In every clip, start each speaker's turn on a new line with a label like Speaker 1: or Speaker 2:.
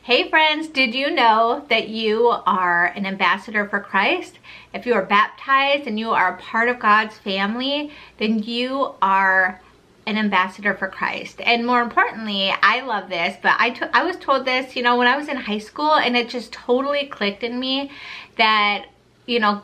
Speaker 1: Hey friends, did you know that you are an ambassador for Christ? If you are baptized and you are a part of God's family, then you are an ambassador for Christ. And more importantly, I love this, but I was told this, when I was in high school, and it just totally clicked in me that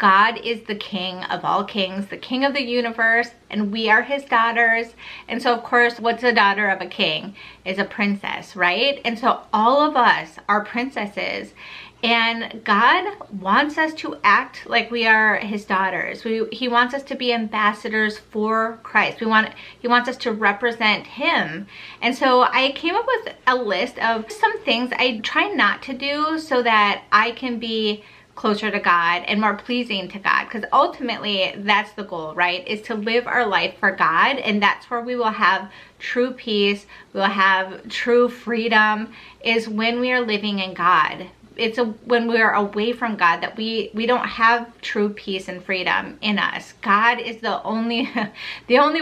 Speaker 1: God is the King of all kings, the King of the universe, and we are his daughters. And so of course, what's a daughter of a king? Is a princess, right? And so all of us are princesses, and God wants us to act like we are his daughters. He wants us to be ambassadors for Christ. He wants us to represent him. And so I came up with a list of some things I try not to do so that I can be closer to God and more pleasing to God, because ultimately that's the goal, right? Is to live our life for God, and that's where we will have true peace, we will have true freedom, is when we are living in God. It's when we are away from God that we don't have true peace and freedom in us. God is the only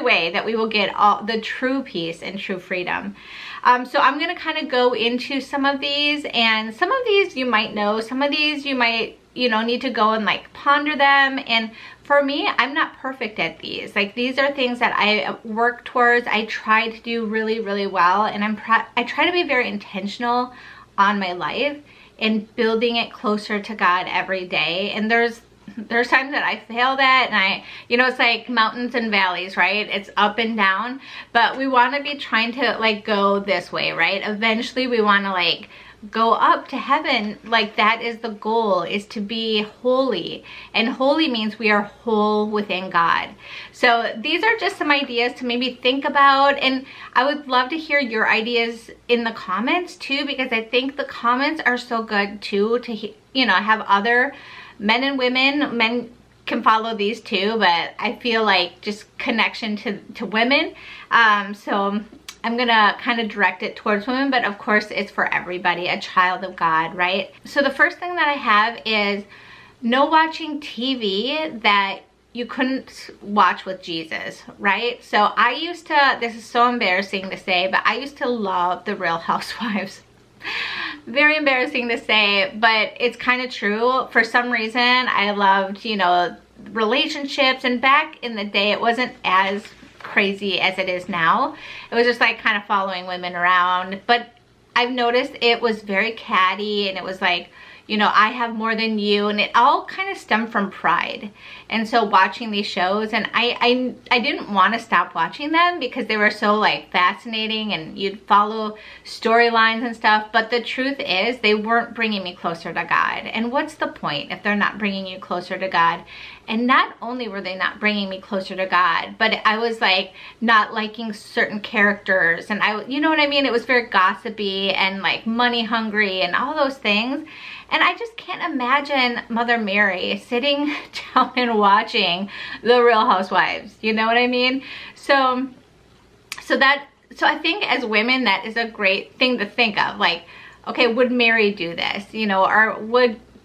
Speaker 1: way that we will get all the true peace and true freedom. So I'm going to kind of go into some of these, and some of these you might know, some of these you might need to go and like ponder them. And for me, I'm not perfect at these. Like, these are things that I work towards. I try to do really, really well, and I try to be very intentional on my life and building it closer to God every day. And there's times that I fail that, and it's like mountains and valleys, right? It's up and down, but we want to be trying to like go this way, right? Eventually we want to like go up to heaven. Like, that is the goal, is to be holy, and holy means we are whole within God. So these are just some ideas to maybe think about, and I would love to hear your ideas in the comments too, because I think the comments are so good too, to have other men and women. Men can follow these too, but I feel like just connection to women. So I'm gonna kind of direct it towards women, but of course it's for everybody, a child of God, right? So the first thing that I have is no watching TV that you couldn't watch with Jesus, right? So I used to, this is so embarrassing to say, but I used to love the Real Housewives. Very embarrassing to say, but it's kind of true. For some reason, I loved, relationships, and back in the day, it wasn't as crazy as it is now. It was just like kind of following women around, but I've noticed it was very catty, and it was like, I have more than you, and it all kind of stemmed from pride. And so watching these shows, and I didn't want to stop watching them because they were so like fascinating, and you'd follow storylines and stuff, but the truth is they weren't bringing me closer to God. And what's the point if they're not bringing you closer to God? And not only were they not bringing me closer to God, but I was like not liking certain characters, and you know what I mean? It was very gossipy and like money hungry and all those things. And I just can't imagine Mother Mary sitting down and watching the Real Housewives. You know what I mean? So I think as women, that is a great thing to think of. Like, okay, would Mary do this? Or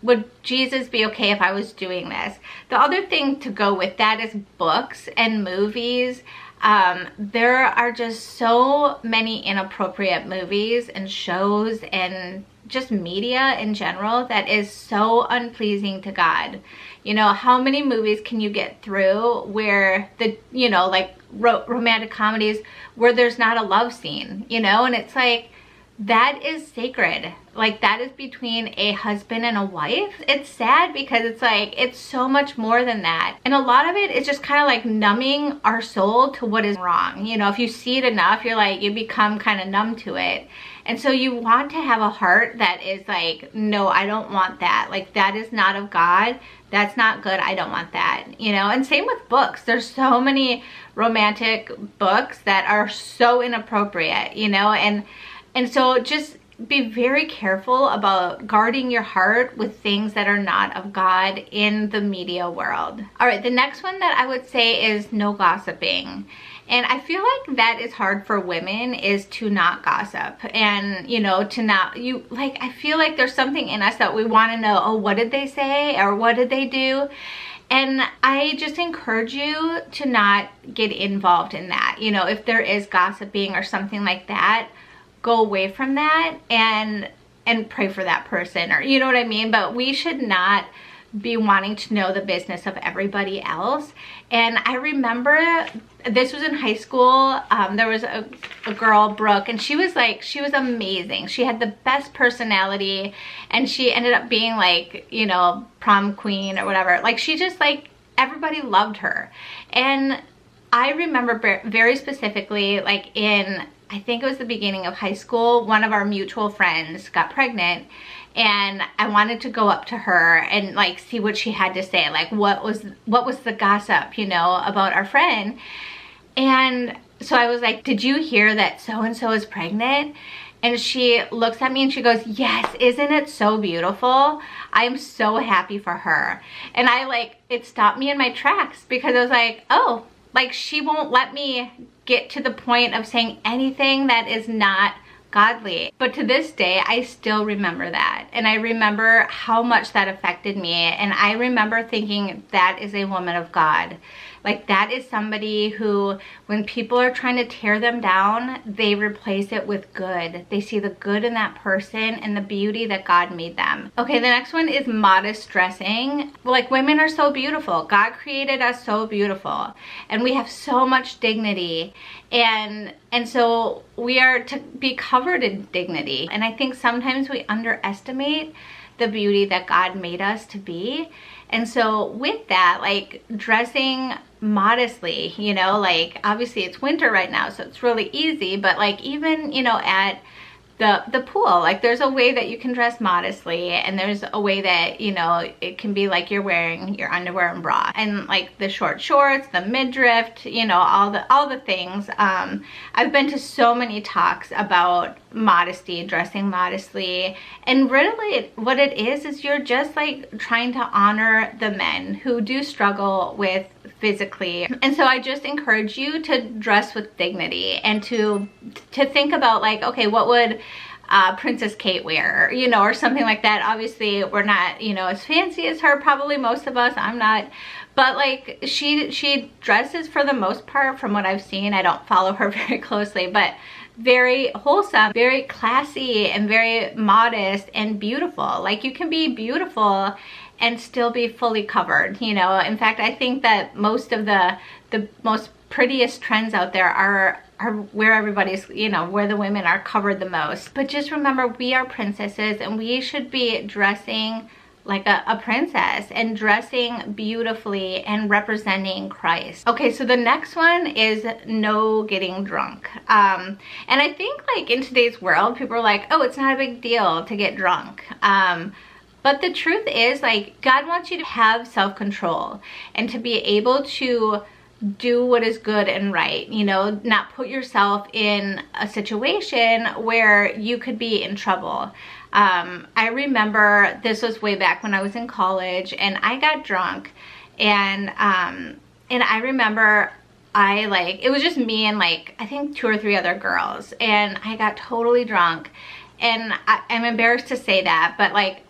Speaker 1: would Jesus be okay if I was doing this? The other thing to go with that is books and movies. There are just so many inappropriate movies and shows and just media in general that is so unpleasing to God. How many movies can you get through where like romantic comedies where there's not a love scene, and it's like, that is sacred. Like, that is between a husband and a wife. It's sad because it's like, it's so much more than that. And a lot of it is just kind of like numbing our soul to what is wrong. If you see it enough, you become kind of numb to it. And so you want to have a heart that is like, no, I don't want that. Like, that is not of God. That's not good. I don't want that. And same with books. There's so many romantic books that are so inappropriate, and so just be very careful about guarding your heart with things that are not of God in the media world. All right, the next one that I would say is no gossiping. And I feel like that is hard for women, is to not gossip, and to not, I feel like there's something in us that we want to know, oh, what did they say, or what did they do? And I just encourage you to not get involved in that. If there is gossiping or something like that, go away from that, and and pray for that person, or you know what I mean? But we should not be wanting to know the business of everybody else. And I remember this was in high school. There was a girl, Brooke, and she was amazing. She had the best personality, and she ended up being like, you know, prom queen or whatever. Like, she just, like, everybody loved her. And I remember very specifically, like, in, I think it was the beginning of high school, one of our mutual friends got pregnant, and I wanted to go up to her and like see what she had to say, like what was the gossip, you know, about our friend. And so I was like, did you hear that so-and-so is pregnant? And she looks at me and she goes, yes, isn't it so beautiful? I'm so happy for her. And I, like, it stopped me in my tracks, because I was like, oh, like, she won't let me get to the point of saying anything that is not godly. But to this day, I still remember that. And I remember how much that affected me. And I remember thinking, that is a woman of God. Like, that is somebody who, when people are trying to tear them down, they replace it with good. They see the good in that person and the beauty that God made them. Okay, the next one is modest dressing. Like, women are so beautiful. God created us so beautiful. And we have so much dignity. And so we are to be covered in dignity. And I think sometimes we underestimate the beauty that God made us to be. And so with that, like, dressing modestly, you know, like, obviously it's winter right now, so it's really easy, but like, even, you know, at the pool, like, there's a way that you can dress modestly, and there's a way that, you know, it can be like you're wearing your underwear and bra, and like the short shorts, the midriff, you know, all the things. I've been to so many talks about modesty, dressing modestly, and really what it is you're just like trying to honor the men who do struggle with physically. And so I just encourage you to dress with dignity, and to think about, like, okay, what would Princess Kate wear, you know, or something like that. Obviously we're not, you know, as fancy as her, probably most of us. I'm not, but like, she dresses, for the most part, from what I've seen, I don't follow her very closely, but very wholesome, very classy, and very modest and beautiful. Like, you can be beautiful and still be fully covered, you know. In fact, I think that most of the most prettiest trends out there are where everybody's, you know, where the women are covered the most. But just remember, we are princesses, and we should be dressing like a princess, and dressing beautifully and representing Christ. Okay, so the next one is no getting drunk. And I think, like, in today's world, people are like, oh, it's not a big deal to get drunk. But the truth is, like, God wants you to have self-control and to be able to do what is good and right, you know, not put yourself in a situation where you could be in trouble. I remember this was way back when I was in college, and I got drunk, and I remember it was just me and, like, I think 2 or 3 other girls, and I got totally drunk, and I'm embarrassed to say that, but like,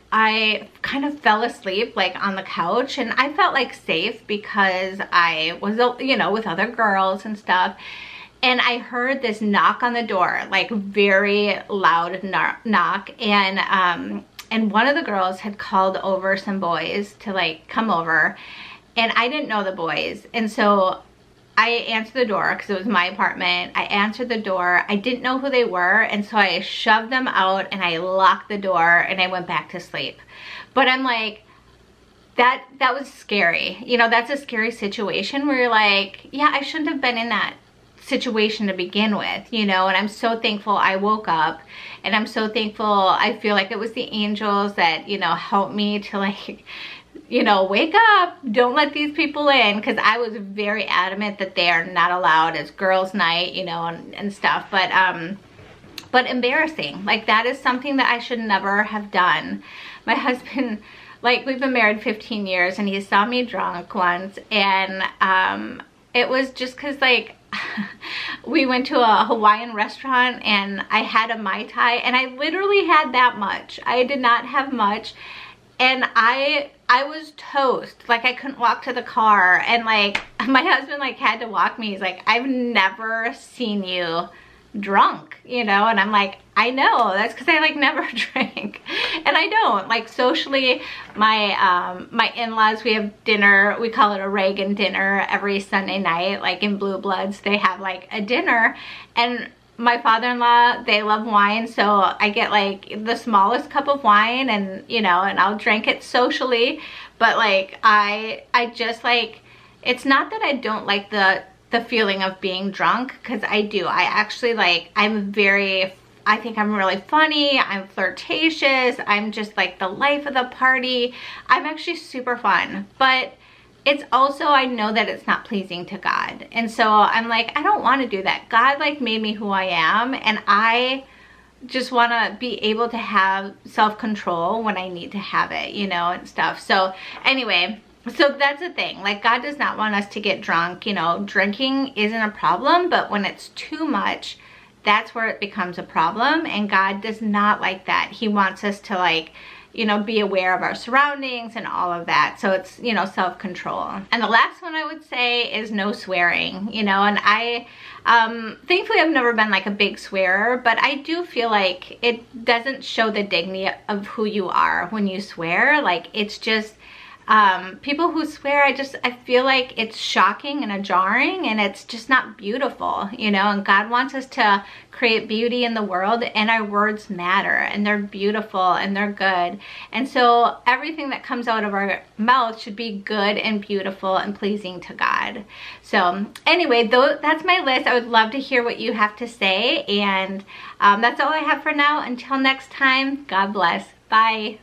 Speaker 1: I kind of fell asleep, like, on the couch, and I felt like safe because I was, you know, with other girls and stuff. And I heard this knock on the door, like, very loud knock, and one of the girls had called over some boys to, like, come over, and I didn't know the boys, and so I answered the door because it was my apartment. I answered the door. I didn't know who they were, and so I shoved them out and I locked the door and I went back to sleep. But I'm like, that was scary. You know, that's a scary situation where you're like, yeah, I shouldn't have been in that situation to begin with, you know. And I'm so thankful I woke up, and I'm so thankful, I feel like it was the angels that, you know, helped me to, like, you know, wake up, don't let these people in, because I was very adamant that they are not allowed. It's girls' night, you know, and stuff. But embarrassing, like, that is something that I should never have done. My husband, like, we've been married 15 years, and he saw me drunk once, and it was just because, like, we went to a Hawaiian restaurant, and I had a Mai Tai, and I literally had that much. I did not have much, and I was toast. Like, I couldn't walk to the car, and, like, my husband, like, had to walk me. He's like, I've never seen you drunk, you know? And I'm like, I know, that's because I like never drink. And I don't. Like socially, my in-laws, we have dinner, we call it a Reagan dinner every Sunday night, like in Blue Bloods, they have like a dinner. And my father-in-law, they love wine, so I get like the smallest cup of wine, and you know, and I'll drink it socially. But like I just like, it's not that I don't like the feeling of being drunk, because I do. I actually like, I think I'm really funny, I'm flirtatious, I'm just like the life of the party. I'm actually super fun, but it's also, I know that it's not pleasing to God. And so I'm like, I don't want to do that. God like made me who I am, and I just want to be able to have self-control when I need to have it, you know, and stuff. So anyway, so that's the thing. Like, God does not want us to get drunk. You know, drinking isn't a problem, but when it's too much, that's where it becomes a problem. And God does not like that. He wants us to like, you know, be aware of our surroundings and all of that. So it's, you know, self-control. And the last one I would say is no swearing, you know. And I, thankfully I've never been like a big swearer, but I do feel like it doesn't show the dignity of who you are when you swear. Like, it's just, people who swear, I feel like it's shocking and jarring, and it's just not beautiful, you know. And God wants us to create beauty in the world, and our words matter, and they're beautiful, and they're good. And so everything that comes out of our mouth should be good and beautiful and pleasing to God. So anyway, that's my list. I would love to hear what you have to say, and that's all I have for now. Until next time, God bless. Bye.